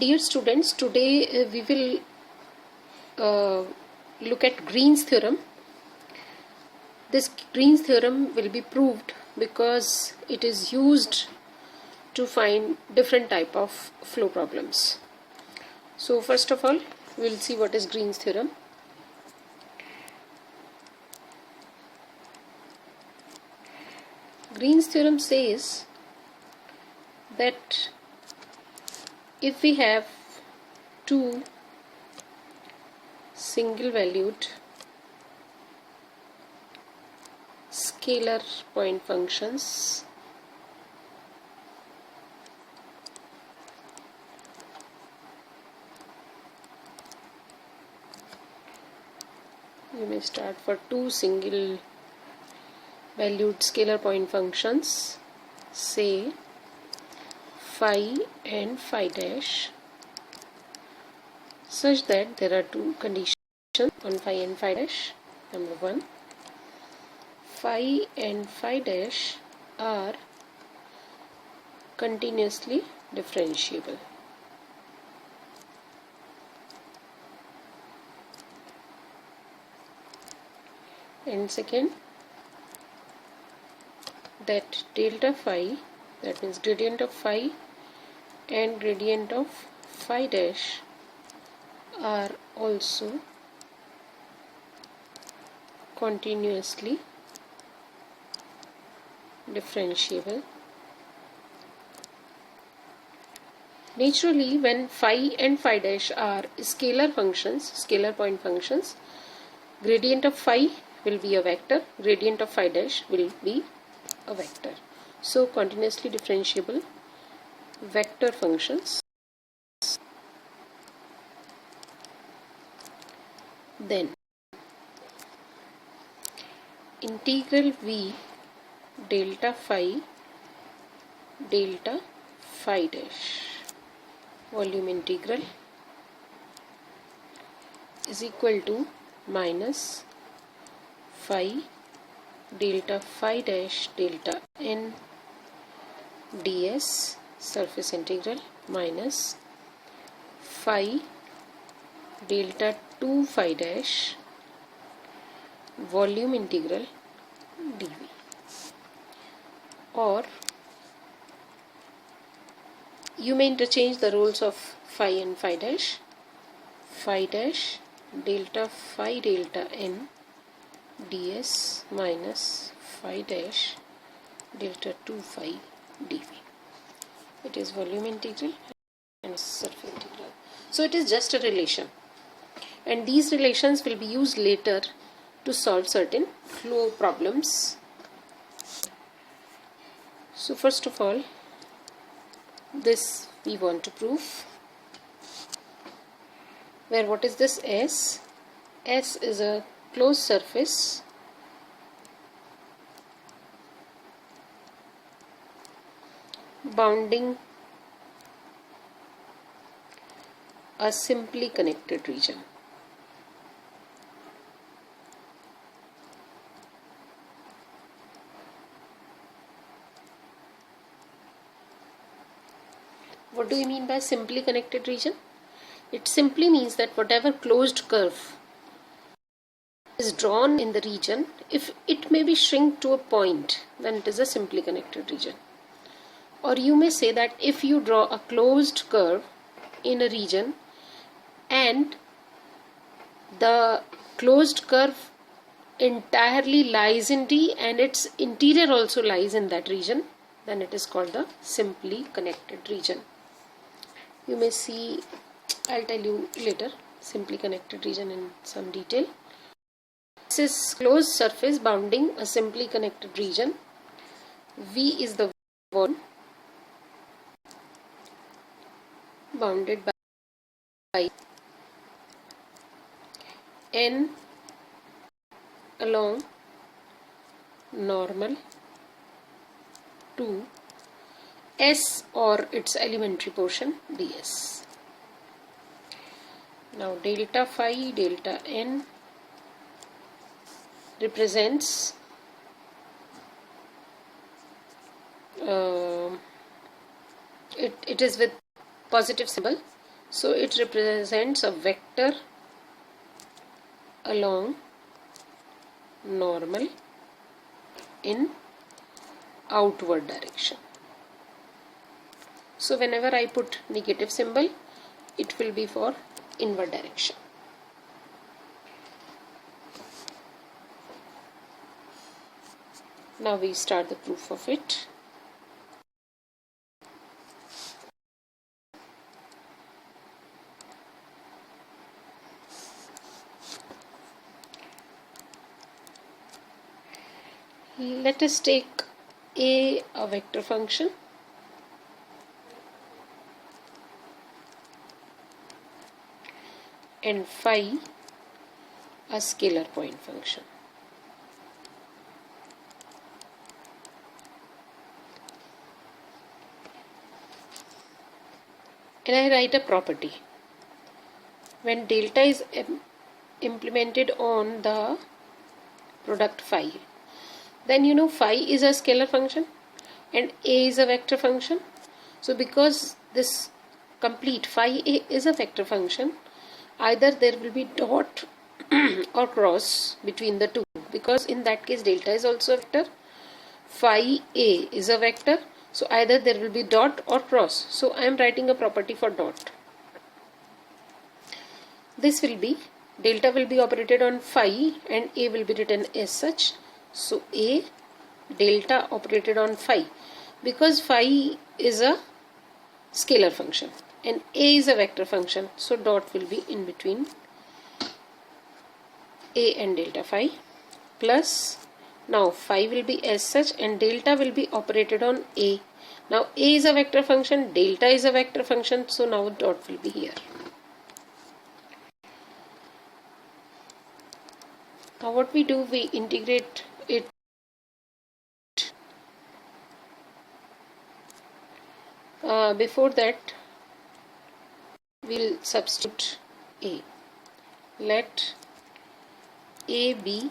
Dear students, today we will look at Green's theorem. This Green's theorem will be proved because it is used to find different type of flow problems. So first of all, we will see what is Green's theorem. Green's theorem says that if we have two single valued scalar point functions you may start for two single valued scalar point functions, say phi and phi dash, such that there are two conditions on phi and phi dash. Number one, phi and phi dash are continuously differentiable. And second, that delta phi, that means gradient of phi and gradient of phi dash, are also continuously differentiable. Naturally, when phi and phi dash are scalar functions, scalar point functions, gradient of phi will be a vector, gradient of phi dash will be a vector. So continuously differentiable vector functions. Then integral v delta phi dash volume integral is equal to minus phi delta phi dash delta n ds surface integral minus phi delta 2 phi dash volume integral dv, or you may interchange the roles of phi and phi dash delta phi delta n ds minus phi dash delta 2 phi dv. It is volume integral and surface integral. So it is just a relation, and these relations will be used later to solve certain flow problems. So first of all, this we want to prove, where what is this S? S is a closed surface bounding a simply connected region. What do we mean by simply connected region? It simply means that whatever closed curve is drawn in the region, if it may be shrink to a point, then it is a simply connected region. Or you may say that if you draw a closed curve in a region and the closed curve entirely lies in D and its interior also lies in that region, then it is called the simply connected region. You may see, I'll tell you later, simply connected region in some detail. This is closed surface bounding a simply connected region. V is the volume bounded by n along normal to S or its elementary portion ds. Now delta phi delta n represents it is with positive symbol, So it represents a vector along normal in outward direction. So whenever I put negative symbol, it will be for inward direction. Now we start the proof of it. Let us take a vector function, and phi a scalar point function. And I write a property. When delta is implemented on the product phi, then you know phi is a scalar function and a is a vector function. So because this complete phi a is a vector function, either there will be dot or cross between the two, because in that case delta is also a vector, phi a is a vector, so either there will be dot or cross. So I am writing a property for dot. This will be, delta will be operated on phi and a will be written as such. So a delta operated on phi, because phi is a scalar function and a is a vector function, so dot will be in between a and delta phi, plus now phi will be as such and delta will be operated on a. Now a is a vector function, delta is a vector function, so now dot will be here. Now what we do, we integrate it. Before that, we'll substitute a. Let a be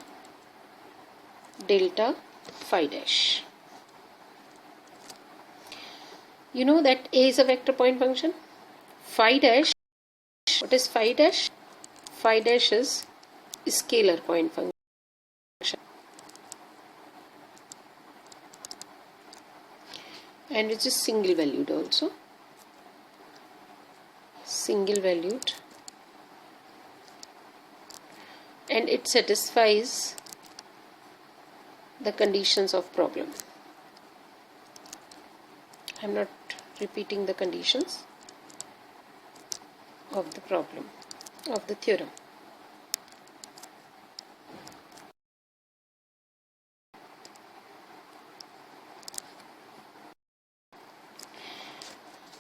delta phi dash. You know that a is a vector point function. Phi dash, what is phi dash? Phi dash is scalar point function. And which is single valued also. Single valued. And it satisfies the conditions of problem. I am not repeating the conditions of the problem, of the theorem.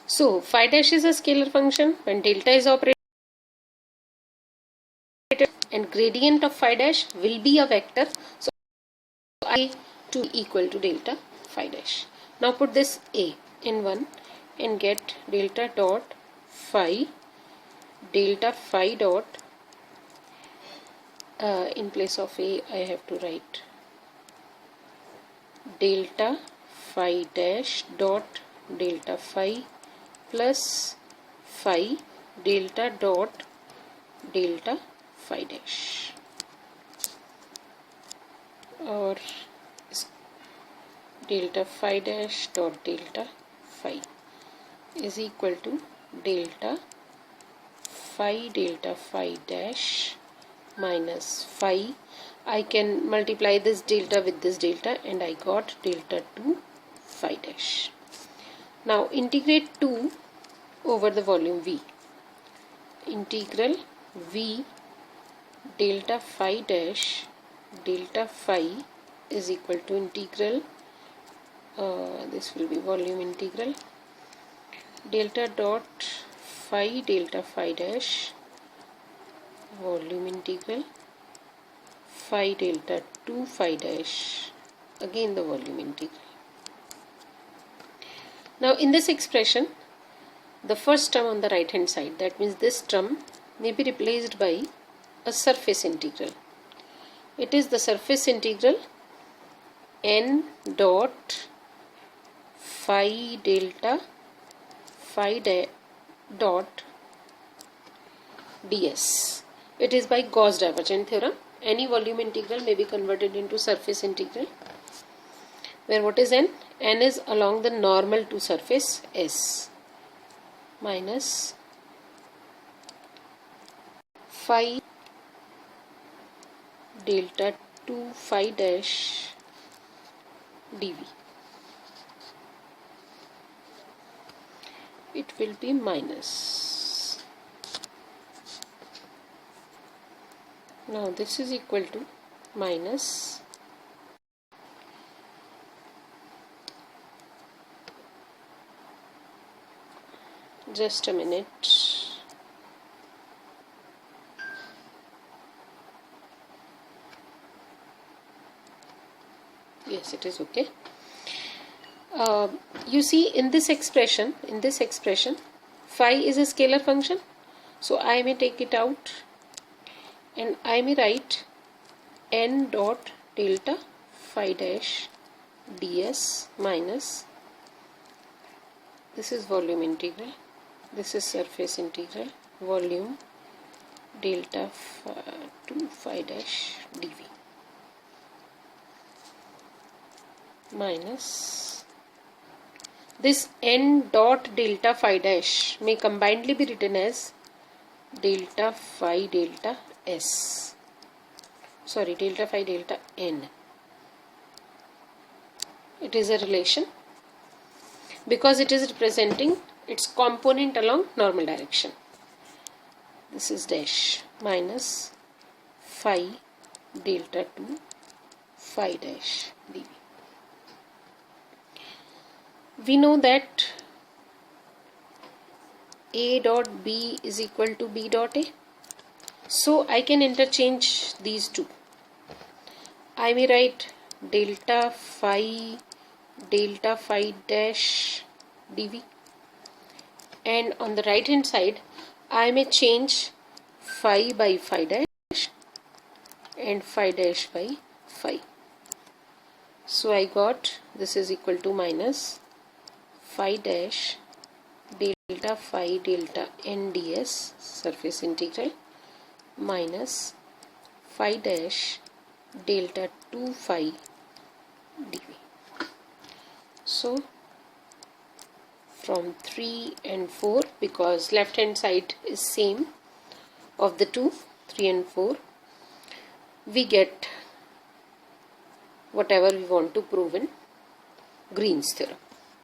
So phi dash is a scalar function when delta is operated, and gradient of phi dash will be a vector. So I to equal to delta phi dash. Now put this a in 1 and get delta dot phi, delta phi dot, in place of a I have to write delta phi dash dot delta phi plus phi delta dot delta phi dash, or delta phi dash dot delta phi is equal to delta phi dash minus phi. I can multiply this delta with this delta and I got delta 2 phi dash. Now integrate 2 over the volume V. Integral V delta phi dash delta phi is equal to integral, this will be volume integral, delta dot phi delta phi dash volume integral phi delta 2 phi dash, again the volume integral. Now in this expression, the first term on the right hand side, that means this term, may be replaced by a surface integral. It is the surface integral n dot phi delta phi dot ds. It is by Gauss divergent theorem. Any volume integral may be converted into surface integral, where what is n? N is along the normal to surface S minus phi delta 2 phi dash dv. It will be minus. Now this is equal to minus just a minute. Yes, it is okay. You see in this expression, phi is a scalar function, so I may take it out and I may write n dot delta phi dash ds minus, this is volume integral, this is surface integral, volume delta 2 phi dash dv minus this n dot delta phi dash may combinedly be written as delta phi delta s, sorry, delta phi delta n. It is a relation because it is representing its component along normal direction. This is dash minus phi delta 2 phi dash dv. We know that a dot b is equal to b dot a, so I can interchange these two. I may write delta phi dash dv, and on the right hand side I may change phi by phi dash and phi dash by phi. So I got this is equal to minus phi dash delta phi delta n ds surface integral minus phi dash delta 2 phi dv. So from 3 and 4, because left hand side is same of the two, 3 and 4, we get whatever we want to prove in Green's theorem.